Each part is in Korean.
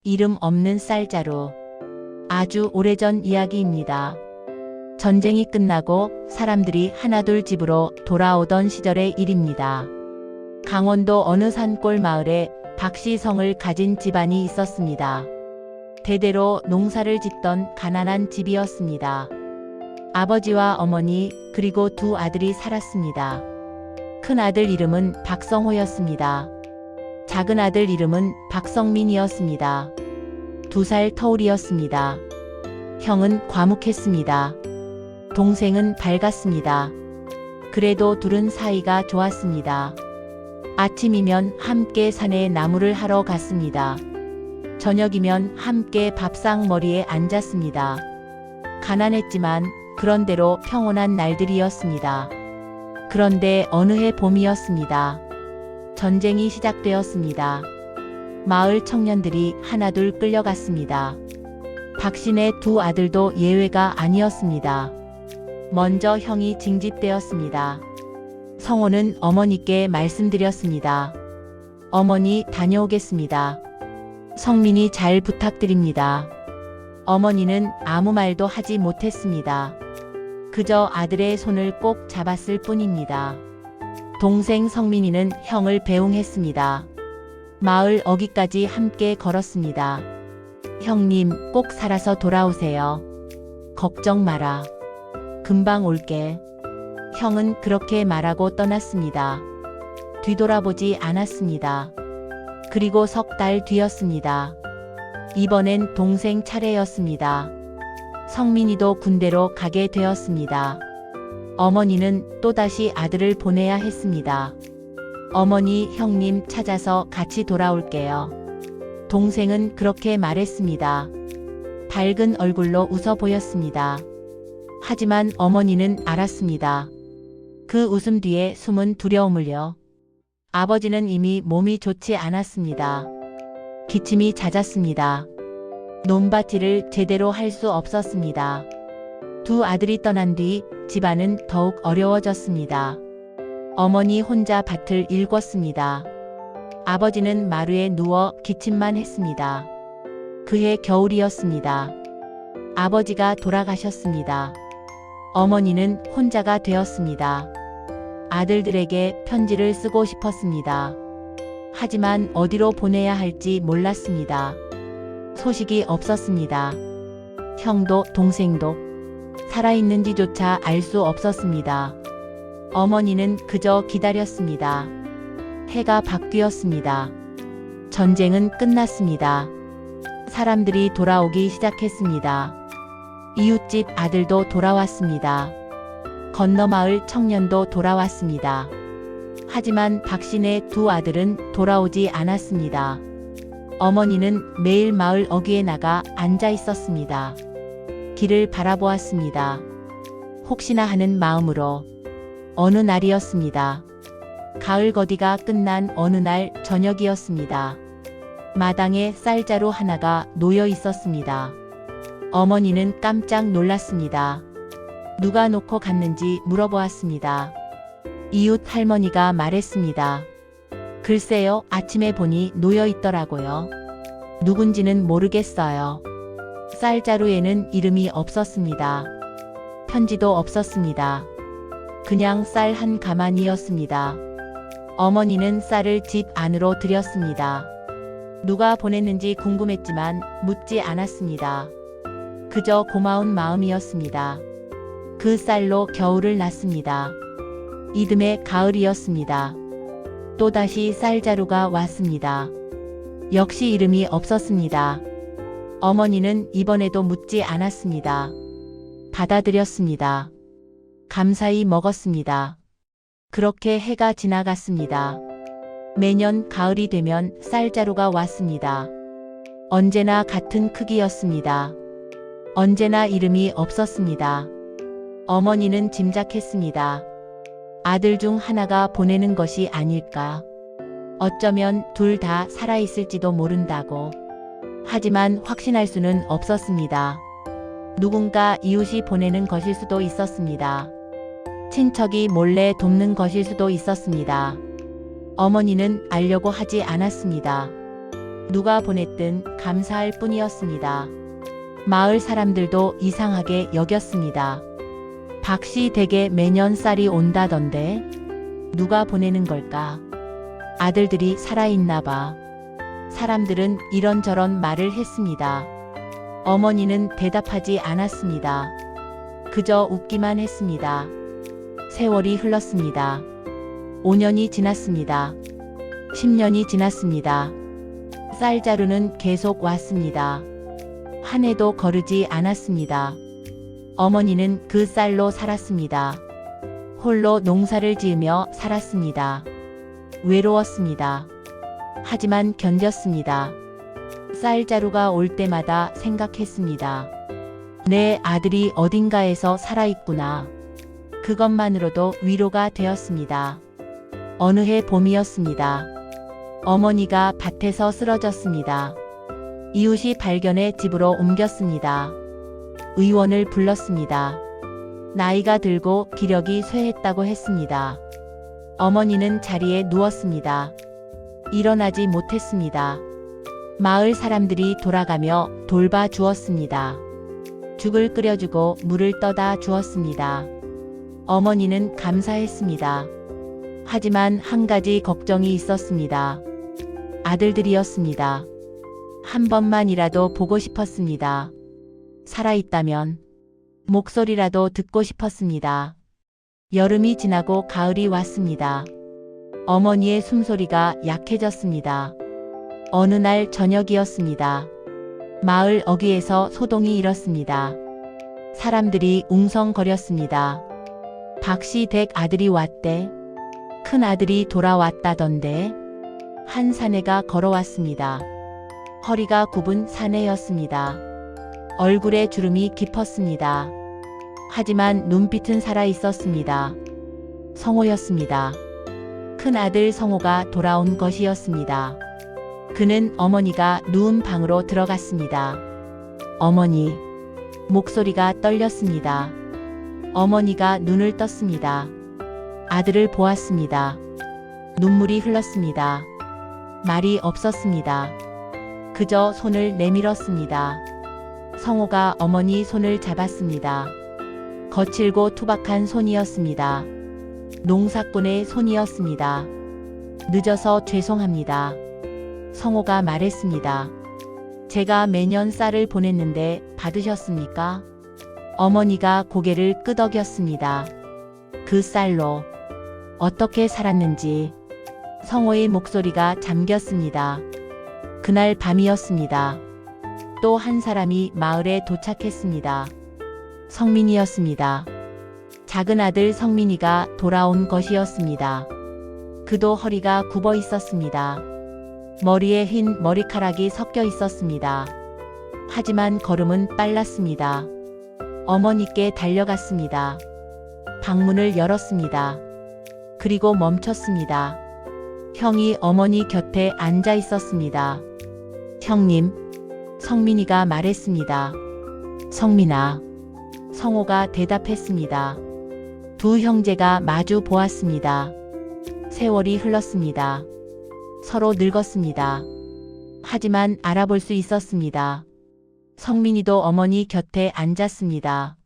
이름 없는 쌀자루. 아주 오래전 이야기입니다. 전쟁이 끝나고 사람들이 하나둘 집으로 돌아오던 시절의 일입니다. 강원도 어느 산골 마을에 박씨성을 가진 집안이 있었습니다. 대대로 농사를 짓던 가난한 집이었습니다. 아버지와 어머니 그리고 두 아들이 살았습니다. 큰 아들 이름은 박성호였습니다. 작은 아들 이름은 박성민이었습니다. 2살 터울이었습니다. 형은 과묵했습니다. 동생은 밝았습니다. 그래도 둘은 사이가 좋았습니다. 아침이면 함께 산에 나무를 하러 갔습니다. 저녁이면 함께 밥상머리에 앉았습니다. 가난했지만 그런대로 평온한 날들이었습니다. 그런데 어느 해 봄이었습니다. 전쟁이 시작되었습니다. 마을 청년들이 하나둘 끌려갔습니다. 박씨네 두 아들도 예외가 아니었습니다. 먼저 형이 징집되었습니다. 성호는 어머니께 말씀드렸습니다. 어머니 다녀오겠습니다. 성민이 잘 부탁드립니다. 어머니는 아무 말도 하지 못했습니다. 그저 아들의 손을 꼭 잡았을 뿐입니다. 동생 성민이는 형을 배웅했습니다. 마을 어귀까지 함께 걸었습니다. 형님, 꼭 살아서 돌아오세요. 걱정 마라. 금방 올게. 형은 그렇게 말하고 떠났습니다. 뒤돌아보지 않았습니다. 그리고 석 달 뒤였습니다. 이번엔 동생 차례였습니다. 성민이도 군대로 가게 되었습니다. 어머니는 또다시 아들을 보내야 했습니다. 어머니, 형님 찾아서 같이 돌아올게요. 동생은 그렇게 말했습니다. 밝은 얼굴로 웃어 보였습니다. 하지만 어머니는 알았습니다. 그 웃음 뒤에 숨은 두려움을요. 아버지는 이미 몸이 좋지 않았습니다. 기침이 잦았습니다. 논밭일을 제대로 할 수 없었습니다. 두 아들이 떠난 뒤 집안은 더욱 어려워졌습니다. 어머니 혼자 밭을 일궜습니다. 아버지는 마루에 누워 기침만 했습니다. 그해 겨울이었습니다. 아버지가 돌아가셨습니다. 어머니는 혼자가 되었습니다. 아들들에게 편지를 쓰고 싶었습니다. 하지만 어디로 보내야 할지 몰랐습니다. 소식이 없었습니다. 형도 동생도 살아있는지조차 알 수 없었습니다. 어머니는 그저 기다렸습니다. 해가 바뀌었습니다. 전쟁은 끝났습니다. 사람들이 돌아오기 시작했습니다. 이웃집 아들도 돌아왔습니다. 건너마을 청년도 돌아왔습니다. 하지만 박씨네 두 아들은 돌아오지 않았습니다. 어머니는 매일 마을 어귀에 나가 앉아 있었습니다. 길을 바라보았습니다. 혹시나 하는 마음으로. 어느 날이었습니다. 가을 거디가 끝난 어느 날 저녁이었습니다. 마당에 쌀자루 하나가 놓여 있었습니다. 어머니는 깜짝 놀랐습니다. 누가 놓고 갔는지 물어보았습니다. 이웃 할머니가 말했습니다. 글쎄요, 아침에 보니 놓여 있더라고요. 누군지는 모르겠어요. 쌀자루에는 이름이 없었습니다. 편지도 없었습니다. 그냥 쌀 한 가마니였습니다. 어머니는 쌀을 집 안으로 들였습니다. 누가 보냈는지 궁금했지만 묻지 않았습니다. 그저 고마운 마음이었습니다. 그 쌀로 겨울을 났습니다. 이듬해 가을이었습니다. 또다시 쌀자루가 왔습니다. 역시 이름이 없었습니다. 어머니는 이번에도 묻지 않았습니다. 받아들였습니다. 감사히 먹었습니다. 그렇게 해가 지나갔습니다. 매년 가을이 되면 쌀자루가 왔습니다. 언제나 같은 크기였습니다. 언제나 이름이 없었습니다. 어머니는 짐작했습니다. 아들 중 하나가 보내는 것이 아닐까. 어쩌면 둘 다 살아있을지도 모른다고. 하지만 확신할 수는 없었습니다. 누군가 이웃이 보내는 것일 수도 있었습니다. 친척이 몰래 돕는 것일 수도 있었습니다. 어머니는 알려고 하지 않았습니다. 누가 보냈든 감사할 뿐이었습니다. 마을 사람들도 이상하게 여겼습니다. 박씨 댁에 매년 쌀이 온다던데 누가 보내는 걸까? 아들들이 살아있나 봐. 사람들은 이런저런 말을 했습니다. 어머니는 대답하지 않았습니다. 그저 웃기만 했습니다. 세월이 흘렀습니다. 5년이 지났습니다. 10년이 지났습니다. 쌀자루는 계속 왔습니다. 한 해도 거르지 않았습니다. 어머니는 그 쌀로 살았습니다. 홀로 농사를 지으며 살았습니다. 외로웠습니다. 하지만 견뎠습니다. 쌀자루가 올 때마다 생각했습니다. 내 아들이 어딘가에서 살아있구나. 그것만으로도 위로가 되었습니다. 어느 해 봄이었습니다. 어머니가 밭에서 쓰러졌습니다. 이웃이 발견해 집으로 옮겼습니다. 의원을 불렀습니다. 나이가 들고 기력이 쇠했다고 했습니다. 어머니는 자리에 누웠습니다. 일어나지 못했습니다. 마을 사람들이 돌아가며 돌봐 주었습니다. 죽을 끓여주고 물을 떠다 주었습니다. 어머니는 감사했습니다. 하지만 한 가지 걱정이 있었습니다. 아들들이었습니다. 한 번만이라도 보고 싶었습니다. 살아있다면 목소리라도 듣고 싶었습니다. 여름이 지나고 가을이 왔습니다. 어머니의 숨소리가 약해졌습니다. 어느 날 저녁이었습니다. 마을 어귀에서 소동이 일었습니다. 사람들이 웅성거렸습니다. 박씨 댁 아들이 왔대. 큰 아들이 돌아왔다던데. 한 사내가 걸어왔습니다. 허리가 굽은 사내였습니다. 얼굴에 주름이 깊었습니다. 하지만 눈빛은 살아있었습니다. 성호였습니다. 큰 아들 성호가 돌아온 것이었습니다. 그는 어머니가 누운 방으로 들어갔습니다. 어머니. 목소리가 떨렸습니다. 어머니가 눈을 떴습니다. 아들을 보았습니다. 눈물이 흘렀습니다. 말이 없었습니다. 그저 손을 내밀었습니다. 성호가 어머니 손을 잡았습니다. 거칠고 투박한 손이었습니다. 농사꾼의 손이었습니다. 늦어서 죄송합니다. 성호가 말했습니다. 제가 매년 쌀을 보냈는데 받으셨습니까? 어머니가 고개를 끄덕였습니다. 그 쌀로 어떻게 살았는지 성호의 목소리가 잠겼습니다. 그날 밤이었습니다. 또 한 사람이 마을에 도착했습니다. 성민이였습니다. 작은 아들 성민이가 돌아온 것이었습니다. 그도 허리가 굽어 있었습니다. 머리에 흰 머리카락이 섞여 있었습니다. 하지만 걸음은 빨랐습니다. 어머니께 달려갔습니다. 방문을 열었습니다. 그리고 멈췄습니다. 형이 어머니 곁에 앉아 있었습니다. 형님, 성민이가 말했습니다. 성민아. 성호가 대답했습니다. 두 형제가 마주 보았습니다. 세월이 흘렀습니다. 서로 늙었습니다. 하지만 알아볼 수 있었습니다. 성민이도 어머니 곁에 앉았습니다.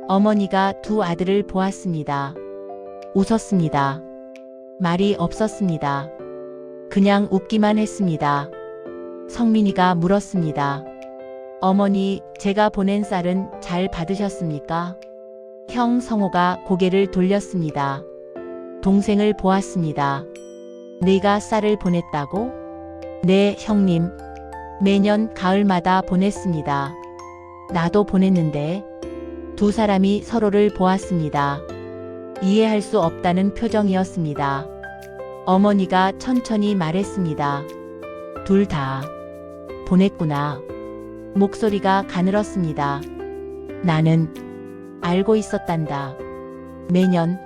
어머니가 두 아들을 보았습니다. 웃었습니다. 말이 없었습니다. 그냥 웃기만 했습니다. 성민이가 물었습니다. 어머니, 제가 보낸 쌀은 잘 받으셨습니까? 형 성호가 고개를 돌렸습니다. 동생을 보았습니다. 네가 쌀을 보냈다고? 네, 형님. 매년 가을마다 보냈습니다. 나도 보냈는데. 두 사람이 서로를 보았습니다. 이해할 수 없다는 표정이었습니다. 어머니가 천천히 말했습니다. 둘 다 보냈구나. 목소리가 가늘었습니다. 나는 알고 있었단다. 매년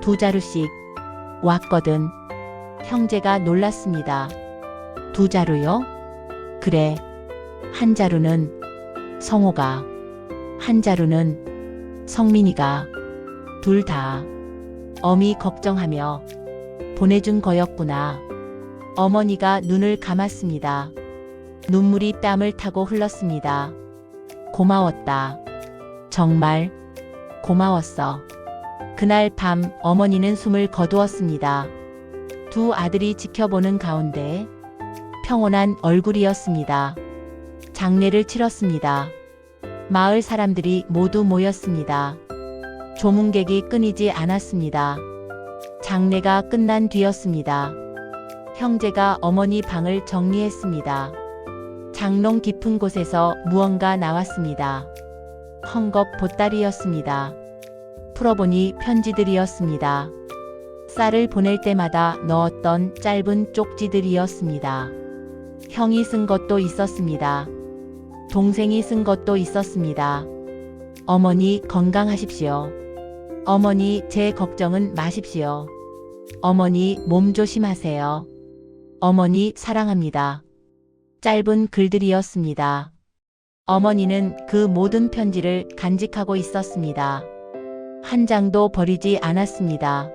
두 자루씩 왔거든. 형제가 놀랐습니다. 두 자루요? 그래. 한 자루는 성호가, 한 자루는 성민이가, 둘 다 어미 걱정하며 보내준 거였구나. 어머니가 눈을 감았습니다. 눈물이 뺨을 타고 흘렀습니다. 고마웠다. 정말 고마웠어. 그날 밤 어머니는 숨을 거두었습니다. 두 아들이 지켜보는 가운데 평온한 얼굴이었습니다. 장례를 치렀습니다. 마을 사람들이 모두 모였습니다. 조문객이 끊이지 않았습니다. 장례가 끝난 뒤였습니다. 형제가 어머니 방을 정리했습니다. 장롱 깊은 곳에서 무언가 나왔습니다. 헝겊 보따리였습니다. 풀어보니 편지들이었습니다. 쌀을 보낼 때마다 넣었던 짧은 쪽지들이었습니다. 형이 쓴 것도 있었습니다. 동생이 쓴 것도 있었습니다. 어머니 건강하십시오. 어머니 제 걱정은 마십시오. 어머니 몸 조심하세요. 어머니 사랑합니다. 짧은 글들이었습니다. 어머니는 그 모든 편지를 간직하고 있었습니다. 한 장도 버리지 않았습니다.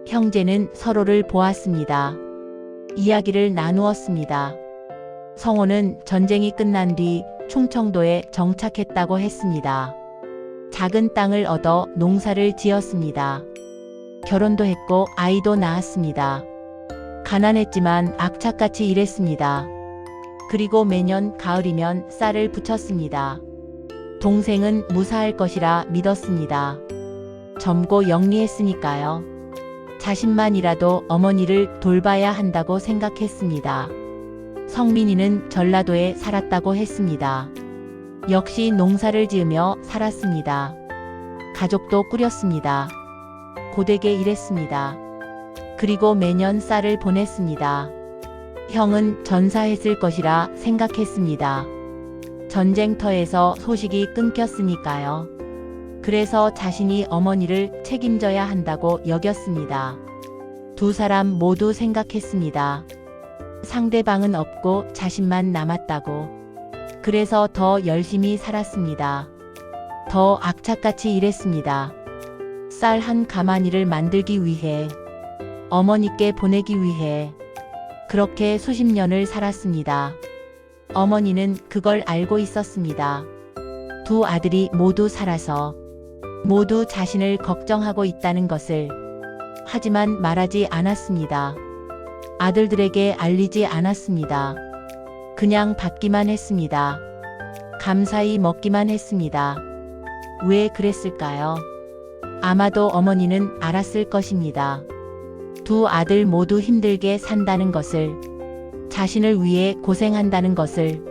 형제는 서로를 보았습니다. 이야기를 나누었습니다. 성호는 전쟁이 끝난 뒤 충청도에 정착했다고 했습니다. 작은 땅을 얻어 농사를 지었습니다. 결혼도 했고 아이도 낳았습니다. 가난했지만 악착같이 일했습니다. 그리고 매년 가을이면 쌀을 붙였습니다. 동생은 무사할 것이라 믿었습니다. 젊고 영리했으니까요. 자신만이라도 어머니를 돌봐야 한다고 생각했습니다. 성민이는 전라도에 살았다고 했습니다. 역시 농사를 지으며 살았습니다. 가족도 꾸렸습니다. 고되게 일했습니다. 그리고 매년 쌀을 보냈습니다. 형은 전사했을 것이라 생각했습니다. 전쟁터에서 소식이 끊겼으니까요. 그래서 자신이 어머니를 책임져야 한다고 여겼습니다. 두 사람 모두 생각했습니다. 상대방은 없고 자신만 남았다고. 그래서 더 열심히 살았습니다. 더 악착같이 일했습니다. 쌀 한 가마니를 만들기 위해, 어머니께 보내기 위해 그렇게 수십 년을 살았습니다. 어머니는 그걸 알고 있었습니다. 두 아들이 모두 살아서 모두 자신을 걱정하고 있다는 것을. 하지만 말하지 않았습니다. 아들들에게 알리지 않았습니다. 그냥 받기만 했습니다. 감사히 먹기만 했습니다. 왜 그랬을까요? 아마도 어머니는 알았을 것입니다. 두 아들 모두 힘들게 산다는 것을, 자신을 위해 고생한다는 것을,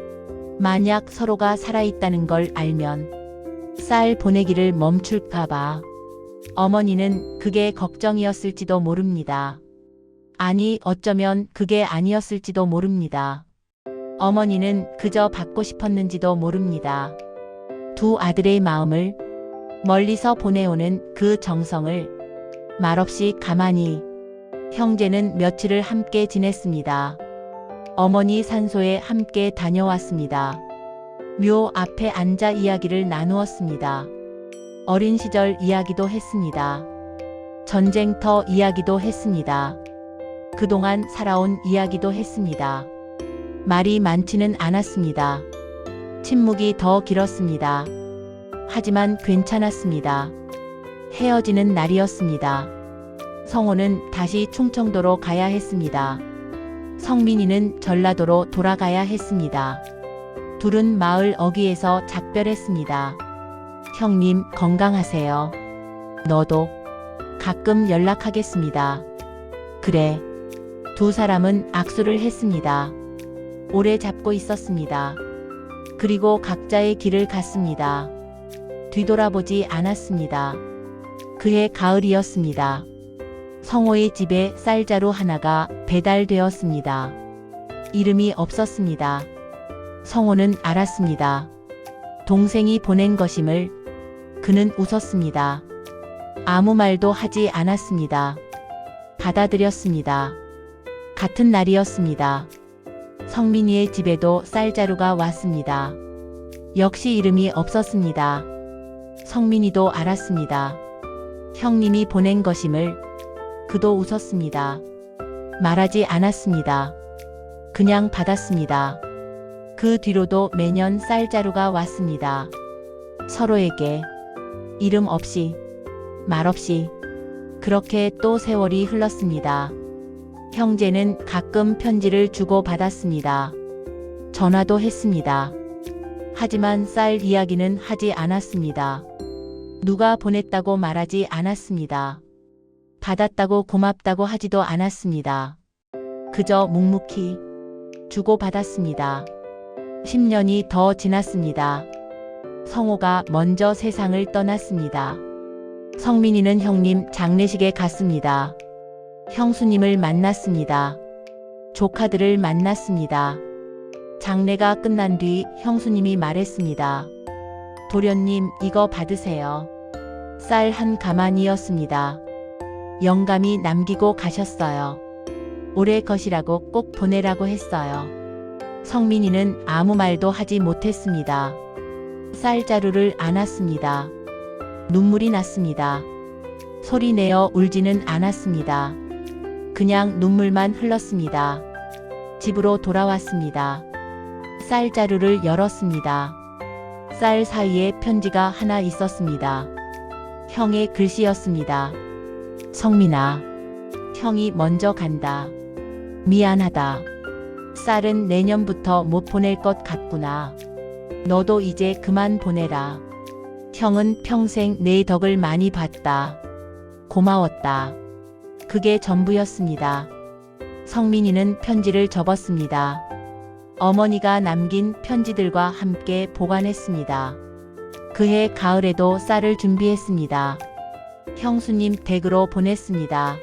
만약 서로가 살아있다는 걸 알면 쌀 보내기를 멈출까봐 어머니는 그게 걱정이었을지도 모릅니다. 아니, 어쩌면 그게 아니었을지도 모릅니다. 어머니는 그저 받고 싶었는지도 모릅니다. 두 아들의 마음을, 멀리서 보내오는 그 정성을 말없이 가만히. 형제는 며칠을 함께 지냈습니다. 어머니 산소에 함께 다녀왔습니다. 묘 앞에 앉아 이야기를 나누었습니다. 어린 시절 이야기도 했습니다. 전쟁터 이야기도 했습니다. 그동안 살아온 이야기도 했습니다. 말이 많지는 않았습니다. 침묵이 더 길었습니다. 하지만 괜찮았습니다. 헤어지는 날이었습니다. 성호는 다시 충청도로 가야 했습니다. 성민이는 전라도로 돌아가야 했습니다. 둘은 마을 어귀에서 작별했습니다. 형님 건강하세요. 너도. 가끔 연락하겠습니다. 그래. 두 사람은 악수를 했습니다. 오래 잡고 있었습니다. 그리고 각자의 길을 갔습니다. 뒤돌아보지 않았습니다. 그해 가을이었습니다. 성호의 집에 쌀자루 하나가 배달되었습니다. 이름이 없었습니다. 성호는 알았습니다. 동생이 보낸 것임을. 그는 웃었습니다. 아무 말도 하지 않았습니다. 받아들였습니다. 같은 날이었습니다. 성민이의 집에도 쌀자루가 왔습니다. 역시 이름이 없었습니다. 성민이도 알았습니다. 형님이 보낸 것임을. 그도 웃었습니다. 말하지 않았습니다. 그냥 받았습니다. 그 뒤로도 매년 쌀자루가 왔습니다. 서로에게 이름 없이, 말 없이 그렇게 또 세월이 흘렀습니다. 형제는 가끔 편지를 주고받았습니다. 전화도 했습니다. 하지만 쌀 이야기는 하지 않았습니다. 누가 보냈다고 말하지 않았습니다. 받았다고 고맙다고 하지도 않았습니다. 그저 묵묵히 주고받았습니다. 10년이 더 지났습니다. 성호가 먼저 세상을 떠났습니다. 성민이는 형님 장례식에 갔습니다. 형수님을 만났습니다. 조카들을 만났습니다. 장례가 끝난 뒤 형수님이 말했습니다. 도련님, 이거 받으세요. 쌀 한 가마니였습니다. 영감이 남기고 가셨어요. 오래 거시라고 꼭 보내라고 했어요. 성민이는 아무 말도 하지 못했습니다. 쌀자루를 안았습니다. 눈물이 났습니다. 소리 내어 울지는 않았습니다. 그냥 눈물만 흘렀습니다. 집으로 돌아왔습니다. 쌀자루를 열었습니다. 쌀 사이에 편지가 하나 있었습니다. 형의 글씨였습니다. 성민아, 형이 먼저 간다. 미안하다. 쌀은 내년부터 못 보낼 것 같구나. 너도 이제 그만 보내라. 형은 평생 내 덕을 많이 봤다. 고마웠다. 그게 전부였습니다. 성민이는 편지를 접었습니다. 어머니가 남긴 편지들과 함께 보관했습니다. 그해 가을에도 쌀을 준비했습니다. 형수님 댁으로 보냈습니다.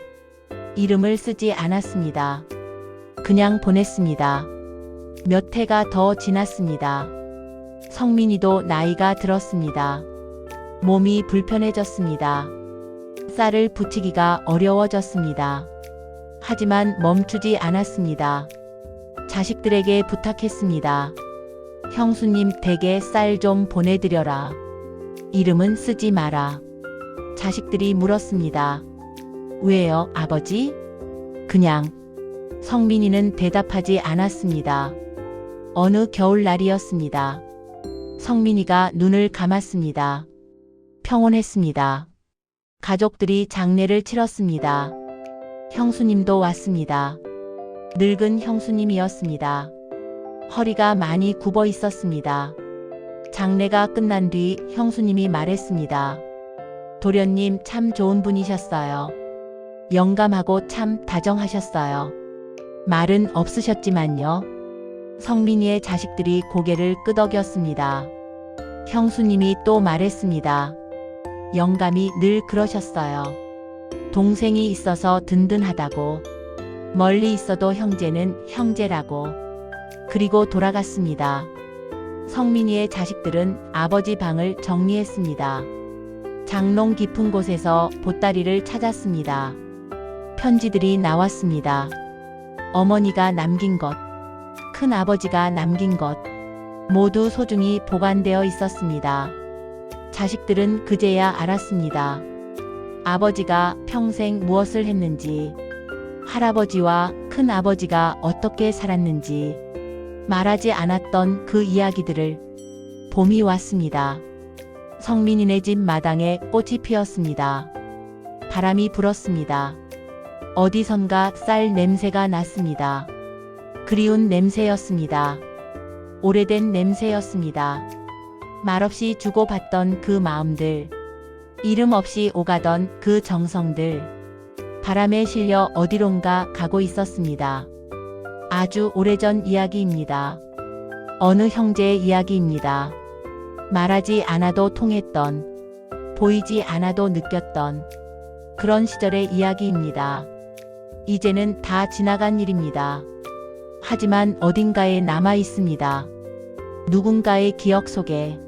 이름을 쓰지 않았습니다. 그냥 보냈습니다. 몇 해가 더 지났습니다. 성민이도 나이가 들었습니다. 몸이 불편해졌습니다. 쌀을 붙이기가 어려워졌습니다. 하지만 멈추지 않았습니다. 자식들에게 부탁했습니다. 형수님 댁에 쌀 좀 보내드려라. 이름은 쓰지 마라. 자식들이 물었습니다. 왜요, 아버지? 그냥. 성민이는 대답하지 않았습니다. 어느 겨울날이었습니다. 성민이가 눈을 감았습니다. 평온했습니다. 가족들이 장례를 치렀습니다. 형수님도 왔습니다. 늙은 형수님이었습니다. 허리가 많이 굽어 있었습니다. 장례가 끝난 뒤 형수님이 말했습니다. 도련님 참 좋은 분이셨어요. 영감하고 참 다정하셨어요. 말은 없으셨지만요. 성민이의 자식들이 고개를 끄덕였습니다. 형수님이 또 말했습니다. 영감이 늘 그러셨어요. 동생이 있어서 든든하다고. 멀리 있어도 형제는 형제라고. 그리고 돌아갔습니다. 성민이의 자식들은 아버지 방을 정리했습니다. 장롱 깊은 곳에서 보따리를 찾았습니다. 편지들이 나왔습니다. 어머니가 남긴 것, 큰아버지가 남긴 것, 모두 소중히 보관되어 있었습니다. 자식들은 그제야 알았습니다. 아버지가 평생 무엇을 했는지, 할아버지와 큰아버지가 어떻게 살았는지, 말하지 않았던 그 이야기들을. 봄이 왔습니다. 성민이네 집 마당에 꽃이 피었습니다. 바람이 불었습니다. 어디선가 쌀 냄새가 났습니다. 그리운 냄새였습니다. 오래된 냄새였습니다. 말없이 주고받던 그 마음들, 이름 없이 오가던 그 정성들, 바람에 실려 어디론가 가고 있었습니다. 아주 오래전 이야기입니다. 어느 형제의 이야기입니다. 말하지 않아도 통했던, 보이지 않아도 느꼈던 그런 시절의 이야기입니다. 이제는 다 지나간 일입니다. 하지만 어딘가에 남아 있습니다. 누군가의 기억 속에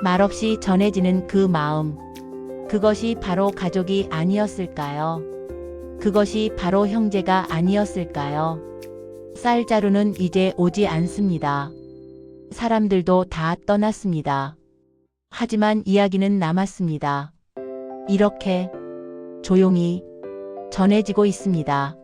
말없이 전해지는 그 마음. 그것이 바로 가족이 아니었을까요? 그것이 바로 형제가 아니었을까요? 쌀자루는 이제 오지 않습니다. 사람들도 다 떠났습니다. 하지만 이야기는 남았습니다. 이렇게 조용히 전해지고 있습니다.